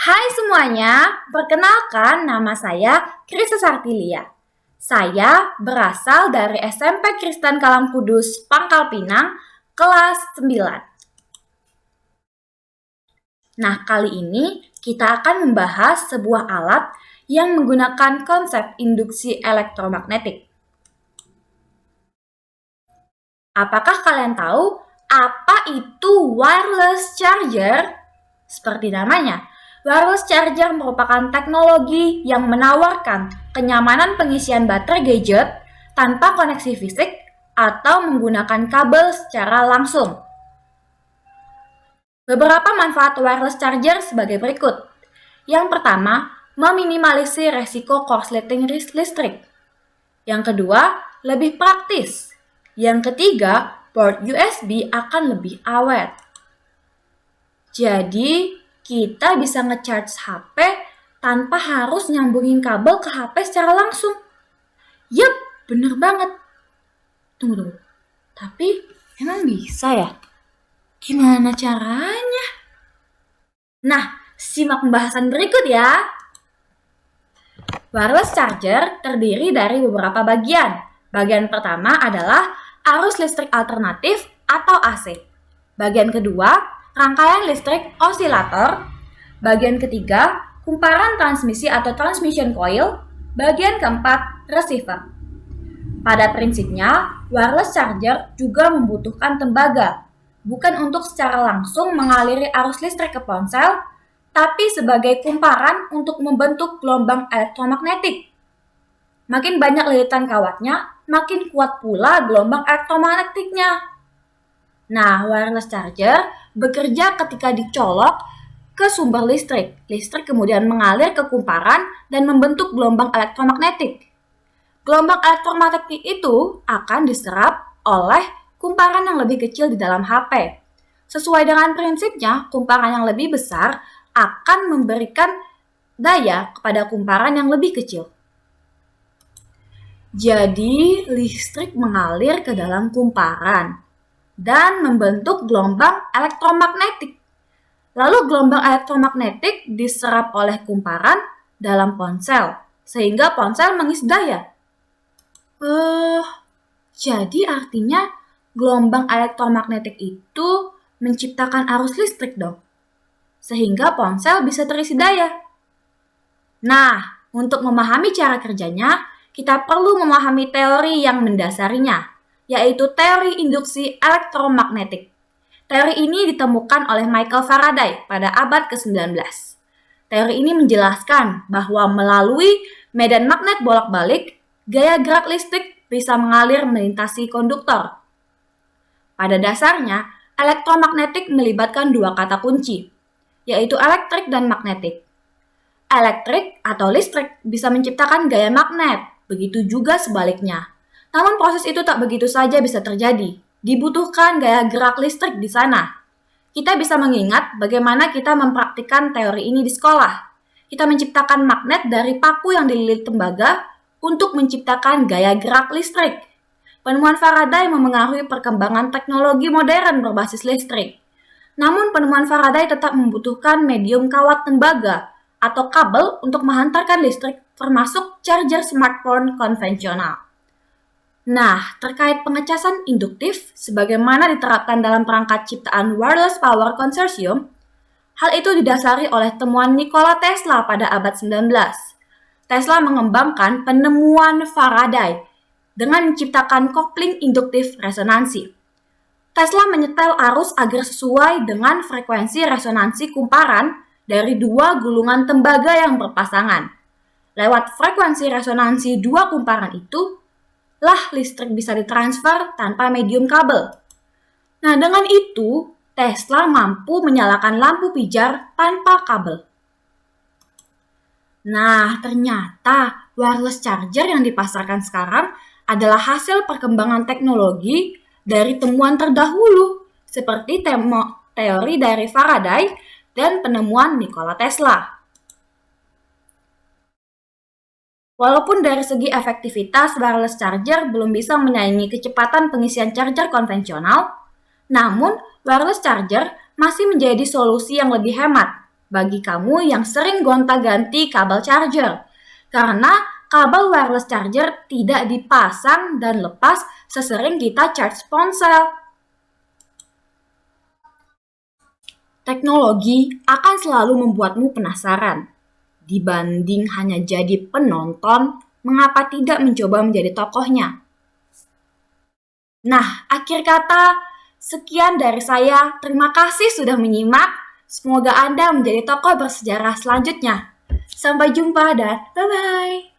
Hai semuanya, perkenalkan nama saya Krista Sartilia. Saya berasal dari SMP Kristen Kalam Kudus, Pangkal Pinang, kelas 9. Nah, kali ini kita akan membahas sebuah alat yang menggunakan konsep induksi elektromagnetik. Apakah kalian tahu apa itu wireless charger? Seperti namanya, wireless charger merupakan teknologi yang menawarkan kenyamanan pengisian baterai gadget tanpa koneksi fisik atau menggunakan kabel secara langsung. Beberapa manfaat wireless charger sebagai berikut. Yang pertama, meminimalisir resiko korsleting listrik. Yang kedua, lebih praktis. Yang ketiga, port USB akan lebih awet. Jadi, kita bisa nge-charge HP tanpa harus nyambungin kabel ke HP secara langsung. Yup, bener banget. Tunggu. Tapi, emang bisa ya? Gimana caranya? Nah, simak pembahasan berikut ya. Wireless charger terdiri dari beberapa bagian. Bagian pertama adalah arus listrik alternatif atau AC. Bagian kedua, rangkaian listrik osilator. Bagian ketiga, kumparan transmisi atau transmission coil. Bagian keempat, receiver. Pada prinsipnya, wireless charger juga membutuhkan tembaga, bukan untuk secara langsung mengaliri arus listrik ke ponsel, tapi sebagai kumparan untuk membentuk gelombang elektromagnetik. Makin banyak lilitan kawatnya, makin kuat pula gelombang elektromagnetiknya. Nah, wireless charger bekerja ketika dicolok ke sumber listrik. Listrik kemudian mengalir ke kumparan dan membentuk gelombang elektromagnetik. Gelombang elektromagnetik itu akan diserap oleh kumparan yang lebih kecil di dalam HP. Sesuai dengan prinsipnya, kumparan yang lebih besar akan memberikan daya kepada kumparan yang lebih kecil. Jadi, listrik mengalir ke dalam kumparan dan membentuk gelombang elektromagnetik. Lalu gelombang elektromagnetik diserap oleh kumparan dalam ponsel, sehingga ponsel mengisi daya. Jadi artinya gelombang elektromagnetik itu menciptakan arus listrik dong, sehingga ponsel bisa terisi daya. Nah, untuk memahami cara kerjanya, kita perlu memahami teori yang mendasarinya, yaitu teori induksi elektromagnetik. Teori ini ditemukan oleh Michael Faraday pada abad ke-19. Teori ini menjelaskan bahwa melalui medan magnet bolak-balik, gaya gerak listrik bisa mengalir melintasi konduktor. Pada dasarnya, elektromagnetik melibatkan dua kata kunci, yaitu elektrik dan magnetik. Elektrik atau listrik bisa menciptakan gaya magnet, begitu juga sebaliknya. Namun proses itu tak begitu saja bisa terjadi. Dibutuhkan gaya gerak listrik di sana. Kita bisa mengingat bagaimana kita mempraktikkan teori ini di sekolah. Kita menciptakan magnet dari paku yang dililit tembaga untuk menciptakan gaya gerak listrik. Penemuan Faraday memengaruhi perkembangan teknologi modern berbasis listrik. Namun penemuan Faraday tetap membutuhkan medium kawat tembaga atau kabel untuk menghantarkan listrik, termasuk charger smartphone konvensional. Nah, terkait pengecasan induktif, sebagaimana diterapkan dalam perangkat ciptaan Wireless Power Consortium, hal itu didasari oleh temuan Nikola Tesla pada abad 19. Tesla mengembangkan penemuan Faraday dengan menciptakan kopling induktif resonansi. Tesla menyetel arus agar sesuai dengan frekuensi resonansi kumparan dari dua gulungan tembaga yang berpasangan. Lewat frekuensi resonansi dua kumparan itu, lah listrik bisa ditransfer tanpa medium kabel. Nah, dengan itu, Tesla mampu menyalakan lampu pijar tanpa kabel. Nah, ternyata wireless charger yang dipasarkan sekarang adalah hasil perkembangan teknologi dari temuan terdahulu, seperti teori dari Faraday dan penemuan Nikola Tesla. Walaupun dari segi efektivitas wireless charger belum bisa menyaingi kecepatan pengisian charger konvensional, namun wireless charger masih menjadi solusi yang lebih hemat bagi kamu yang sering gonta-ganti kabel charger. Karena kabel wireless charger tidak dipasang dan lepas sesering kita charge ponsel. Teknologi akan selalu membuatmu penasaran. Dibanding hanya jadi penonton, mengapa tidak mencoba menjadi tokohnya? Nah, akhir kata, sekian dari saya. Terima kasih sudah menyimak. Semoga Anda menjadi tokoh bersejarah selanjutnya. Sampai jumpa dan bye-bye.